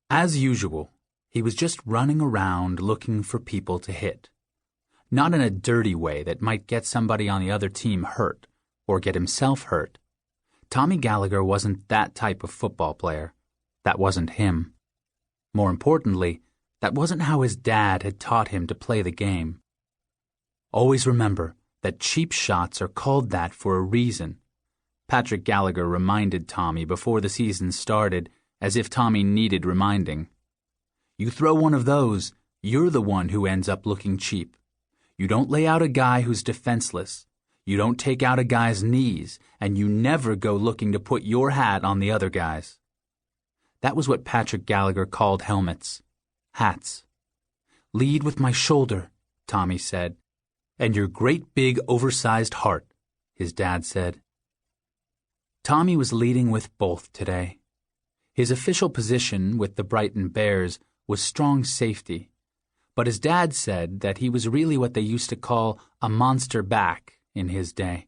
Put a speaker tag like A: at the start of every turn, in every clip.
A: As usual, he was just running around looking for people to hit. Not in a dirty way that might get somebody on the other team hurt or get himself hurt. Tommy Gallagher wasn't that type of football player. That wasn't him. More importantly, that wasn't how his dad had taught him to play the game. Always remember that cheap shots are called that for a reason. Patrick Gallagher reminded Tommy before the season started, as if Tommy needed reminding. You throw one of those, you're the one who ends up looking cheap. You don't lay out a guy who's defenseless. You don't take out a guy's knees, and you never go looking to put your hat on the other guy's. That was what Patrick Gallagher called helmets. Hats. Lead with my shoulder, Tommy said. And your great big oversized heart, his dad said. Tommy was leading with both today. His official position with the Brighton Bears was strong safety, but his dad said that he was really what they used to call a monster back in his day,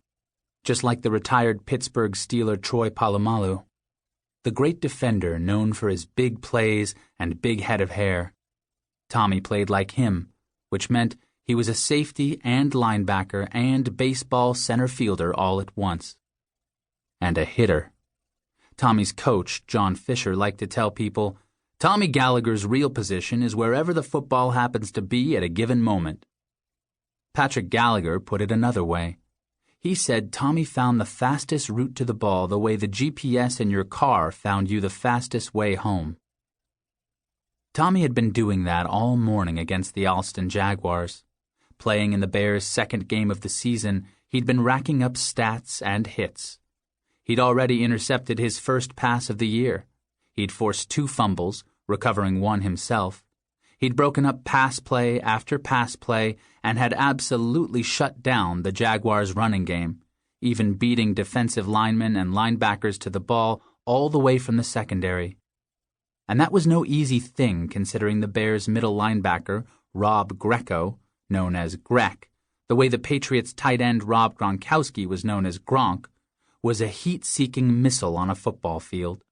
A: just like the retired Pittsburgh Steeler Troy Polamalu, the great defender known for his big plays and big head of hair. Tommy played like him, which meant he was a safety and linebacker and baseball center fielder all at once. And a hitter. Tommy's coach, John Fisher, liked to tell people, Tommy Gallagher's real position is wherever the football happens to be at a given moment. Patrick Gallagher put it another way. He said Tommy found the fastest route to the ball the way the GPS in your car found you the fastest way home. Tommy had been doing that all morning against the Alston Jaguars. Playing in the Bears' second game of the season, he'd been racking up stats and hits. He'd already intercepted his first pass of the year. He'd forced 2 fumbles, recovering 1 himself. He'd broken up pass play after pass play and had absolutely shut down the Jaguars' running game, even beating defensive linemen and linebackers to the ball all the way from the secondary. And that was no easy thing considering the Bears' middle linebacker, Rob Greco, known as Grec, the way the Patriots' tight end Rob Gronkowski was known as Gronk, was a heat-seeking missile on a football field.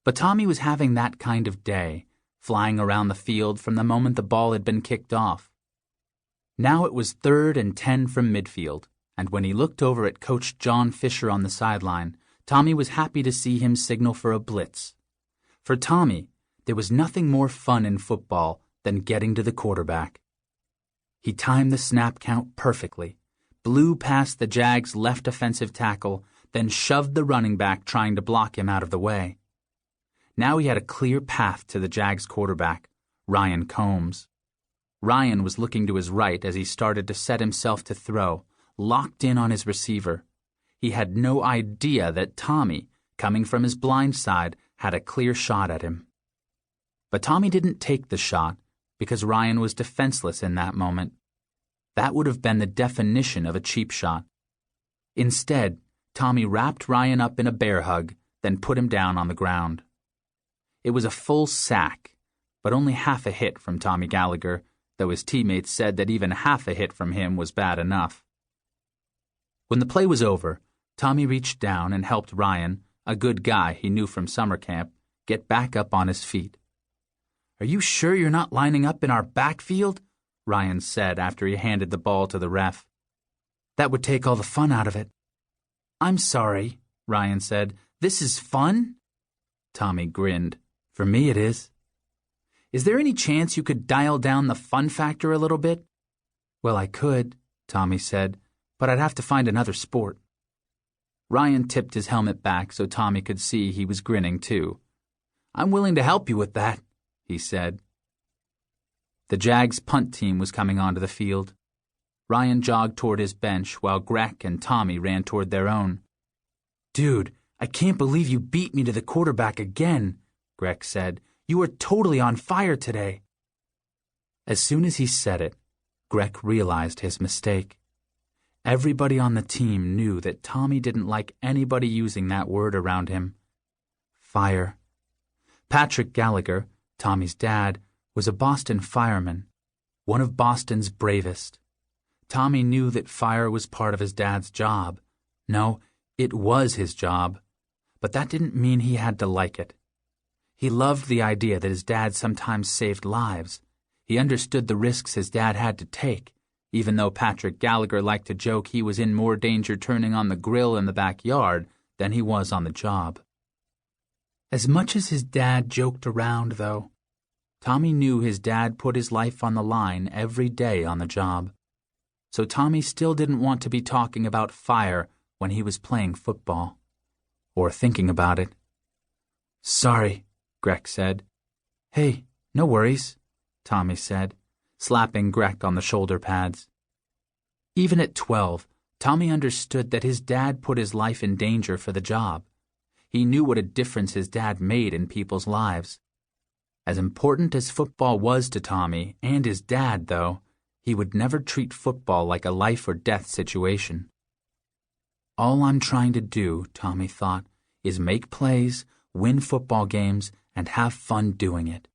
A: But Tommy was having that kind of day, flying around the field from the moment the ball had been kicked off. Now it was 3rd and 10 from midfield, and when he looked over at Coach John Fisher on the sideline, Tommy was happy to see him signal for a blitz. For Tommy, there was nothing more fun in football than getting to the quarterback. He timed the snap count perfectly, blew past the Jags' left offensive tackle, then shoved the running back trying to block him out of the way. Now he had a clear path to the Jags' quarterback, Ryan Combs. Ryan was looking to his right as he started to set himself to throw, locked in on his receiver. He had no idea that Tommy, coming from his blind side, had a clear shot at him. But Tommy didn't take the shot because Ryan was defenseless in that moment. That would have been the definition of a cheap shot. Instead, Tommy wrapped Ryan up in a bear hug, then put him down on the ground. It was a full sack, but only half a hit from Tommy Gallagher, though his teammates said that even half a hit from him was bad enough. When the play was over, Tommy reached down and helped Ryan, a good guy he knew from summer camp, get back up on his feet. "Are you sure you're not lining up in our backfield?" Ryan said after he handed the ball to the ref. "That would take all the fun out of it." "I'm sorry," Ryan said. "This is fun?" Tommy grinned. "For me it is." "Is there any chance you could dial down the fun factor a little bit?" "Well, I could," Tommy said, "but I'd have to find another sport." Ryan tipped his helmet back so Tommy could see he was grinning too. "I'm willing to help you with that," he said. The Jags' punt team was coming onto the field. Ryan jogged toward his bench while Grec and Tommy ran toward their own. "Dude, I can't believe you beat me to the quarterback again," Grec said. "You were totally on fire today." As soon as he said it, Grec realized his mistake. Everybody on the team knew that Tommy didn't like anybody using that word around him. Fire. Patrick Gallagher, Tommy's dad, was a Boston fireman, one of Boston's bravest. Tommy knew that fire was part of his dad's job. No, it was his job. But that didn't mean he had to like it. He loved the idea that his dad sometimes saved lives. He understood the risks his dad had to take, even though Patrick Gallagher liked to joke he was in more danger turning on the grill in the backyard than he was on the job. As much as his dad joked around, though, Tommy knew his dad put his life on the line every day on the job. So Tommy still didn't want to be talking about fire when he was playing football, or thinking about it. "Sorry," Greg said. "Hey, no worries," Tommy said, slapping Greg on the shoulder pads. Even at 12, Tommy understood that his dad put his life in danger for the job. He knew what a difference his dad made in people's lives. As important as football was to Tommy and his dad, though, he would never treat football like a life-or-death situation. All I'm trying to do, Tommy thought, is make plays, win football games, and have fun doing it.